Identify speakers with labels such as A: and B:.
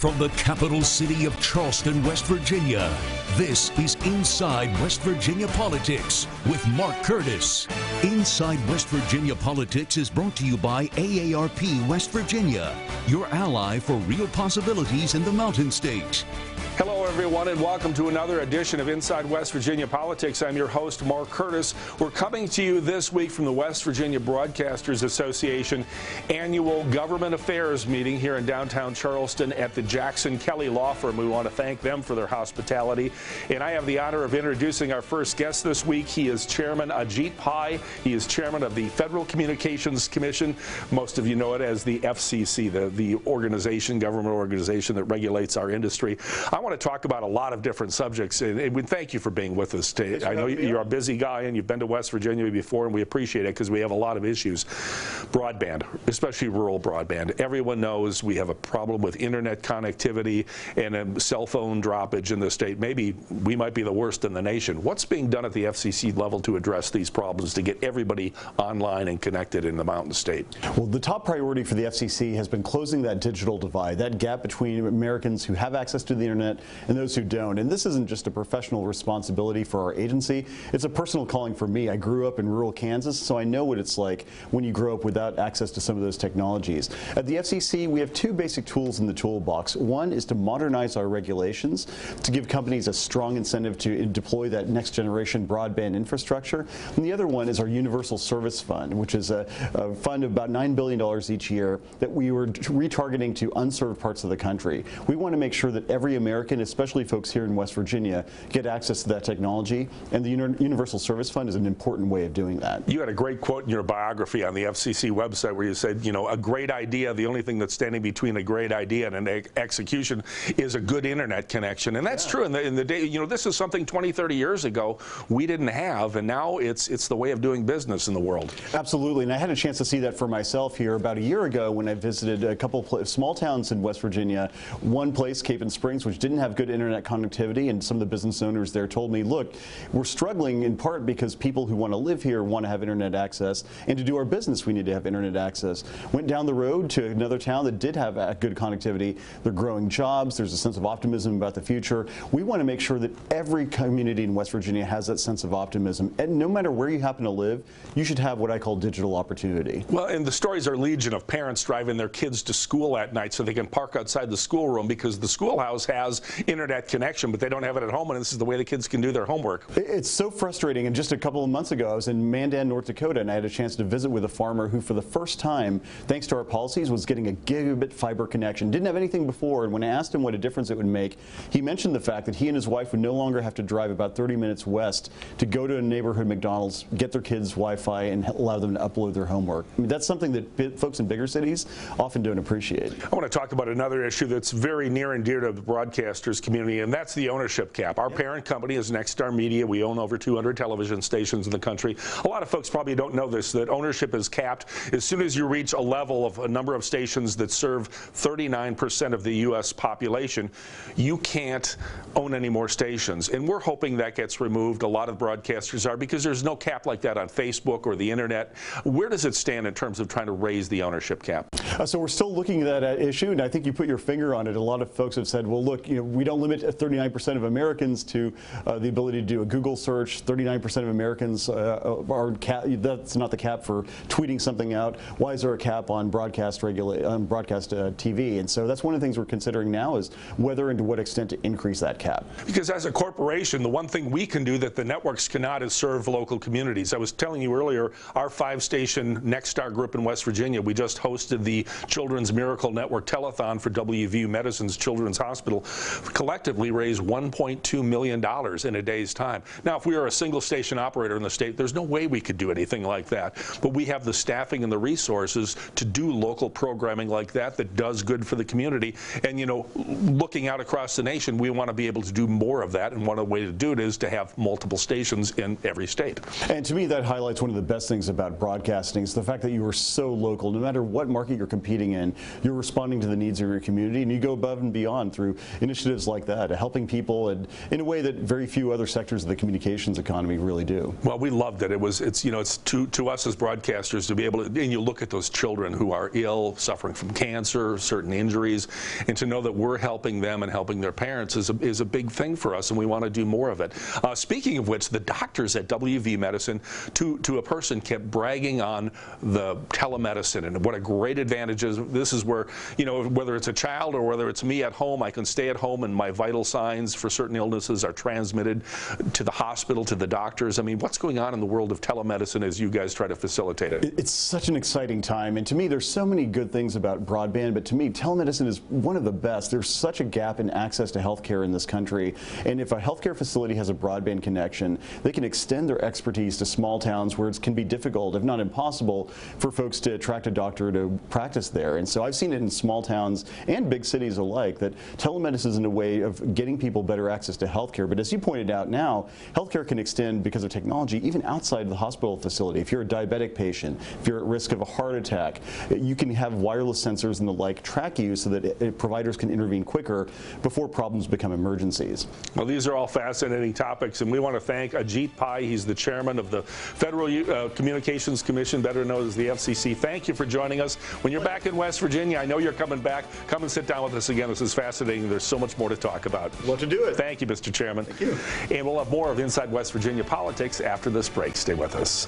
A: From the capital city of Charleston, West Virginia, this is Inside West Virginia Politics with Mark Curtis. Inside West Virginia Politics is brought to you by AARP West Virginia, your ally for real possibilities in the Mountain State.
B: Hello, everyone, and welcome to another edition of Inside West Virginia Politics. I'm your host, Mark Curtis. We're coming to you this week from the West Virginia Broadcasters Association annual Government Affairs meeting here in downtown Charleston at the Jackson Kelly Law Firm. We want to thank them for their hospitality. And I have the honor of introducing our first guest this week. He is Chairman Ajit Pai. He is Chairman of the Federal Communications Commission. Most of you know it as the FCC, the organization, government organization that regulates our industry. I want to talk about a lot of different subjects, and we thank you for being with us today. I know you're a busy guy, and you've been to West Virginia before, and we appreciate it because we have a lot of issues. Broadband, especially rural broadband. Everyone knows we have a problem with internet connectivity and a cell phone droppage in the state. Maybe we might be the worst in the nation. What's being done at the FCC level to address these problems, to get everybody online and connected in the Mountain State?
C: Well, the top priority for the FCC has been closing that digital divide, that gap between Americans who have access to the internet and those who don't. And this isn't just a professional responsibility for our agency. It's a personal calling for me. I grew up in rural Kansas, so I know what it's like when you grow up without access to some of those technologies. At the FCC, we have two basic tools in the toolbox. One is to modernize our regulations, to give companies a strong incentive to deploy that next generation broadband infrastructure. And the other one is our Universal Service Fund, which is a fund of about $9 billion each year that we were retargeting to unserved parts of the country. We want to make sure that every American, especially folks here in West Virginia, get access to that technology, and the Universal Service Fund is an important way of doing that.
B: You had a great quote in your biography on the FCC website where you said, you know, a great idea, the only thing that's standing between a great idea and an execution is a good internet connection. And that's true. In the day, you know, this is something 20, 30 years ago we didn't have, and now it's the way of doing business in the world.
C: Absolutely, and I had a chance to see that for myself here about a year ago when I visited a couple of small towns in West Virginia. One place, Cape and Springs, which didn't have good internet connectivity, and some of the business owners there told me, look, we're struggling in part because people who want to live here want to have internet access, and to do our business we need to have internet access. Went down the road to another town that did have good connectivity. They're growing jobs. There's a sense of optimism about the future. We want to make sure that every community in West Virginia has that sense of optimism, and no matter where you happen to live, you should have what I call digital opportunity.
B: Well, and the stories are legion of parents driving their kids to school at night so they can park outside the schoolroom because the schoolhouse has internet connection, but they don't have it at home, and this is the way the kids can do their homework.
C: It's so frustrating, and just a couple of months ago I was in Mandan, North Dakota, and I had a chance to visit with a farmer who for the first time, thanks to our policies, was getting a gigabit fiber connection. Didn't have anything before, and when I asked him what a difference it would make, he mentioned the fact that he and his wife would no longer have to drive about 30 minutes west to go to a neighborhood McDonald's, get their kids Wi-Fi, and allow them to upload their homework. I mean, that's something that folks in bigger cities often don't appreciate.
B: I want to talk about another issue that's very near and dear to the broadcasters community, and that's the ownership cap. Our parent company is Nexstar Media. We own over 200 television stations in the country. A lot of folks probably don't know this, that ownership is capped as soon as you reach a level of a number of stations that serve 39% of the U.S. population. You can't own any more stations, and we're hoping that gets removed. A lot of broadcasters are, because there's no cap like that on Facebook or the internet. Where does it stand in terms of trying to raise the ownership cap?
C: So we're still looking at that issue, and I think you put your finger on it. A lot of folks have said, well, look, you know, we don't limit 39% of Americans to the ability to do a Google search. 39% of Americans are that's not the cap for tweeting something out. Why is there a cap on broadcast TV? And so that's one of the things we're considering now, is whether and to what extent to increase that cap.
B: Because as a corporation, the one thing we can do that the networks cannot is serve local communities. I was telling you earlier, our 5-station Nexstar group in West Virginia, we just hosted the Children's Miracle Network Telethon for WVU Medicine's Children's Hospital, collectively raised $1.2 million in a day's time. Now, if we were a single station operator in the state, there's no way we could do anything like that. But we have the staffing and the resources to do local programming like that that does good for the community. And, you know, looking out across the nation, we want to be able to do more of that. And one of the ways to do it is to have multiple stations in every state.
C: And to me, that highlights one of the best things about broadcasting is the fact that you are so local. No matter what market you're competing in, you're responding to the needs of your community, and you go above and beyond through initiatives like that, helping people in a way that very few other sectors of the communications economy really do.
B: Well, we loved it. It's to us as broadcasters to be able to, and you look at those children who are ill, suffering from cancer, certain injuries, and to know that we're helping them and helping their parents is a big thing for us, and we want to do more of it. Speaking of which, the doctors at WV Medicine, to a person, kept bragging on the telemedicine and what a great advantage is. This is where, you know, whether it's a child or whether it's me at home, I can stay at home and my vital signs for certain illnesses are transmitted to the hospital, to the doctors. I mean, what's going on in the world of telemedicine as you guys try to facilitate it?
C: It's such an exciting time, and to me there's so many good things about broadband, but to me telemedicine is one of the best. There's such a gap in access to healthcare in this country, and if a healthcare facility has a broadband connection, they can extend their expertise to small towns where it can be difficult, if not impossible, for folks to attract a doctor to practice there. And so I've seen it in small towns and big cities alike that telemedicine is in a way of getting people better access to healthcare. But as you pointed out now, healthcare can extend because of technology even outside the hospital facility. If you're a diabetic patient, if you're at risk of a heart attack, you can have wireless sensors and the like track you so that providers can intervene quicker before problems become emergencies.
B: Well, these are all fascinating topics, and we want to thank Ajit Pai. He's the chairman of the Federal Communications Commission, better known as the FCC. Thank you for joining us. When you're back in West Virginia, I know you're coming back. Come and sit down with us again. This is fascinating. There's so much more to talk about.
C: Love to do it.
B: Thank you, Mr. Chairman.
C: Thank you.
B: And we'll have more of Inside West Virginia Politics after this break. Stay with us.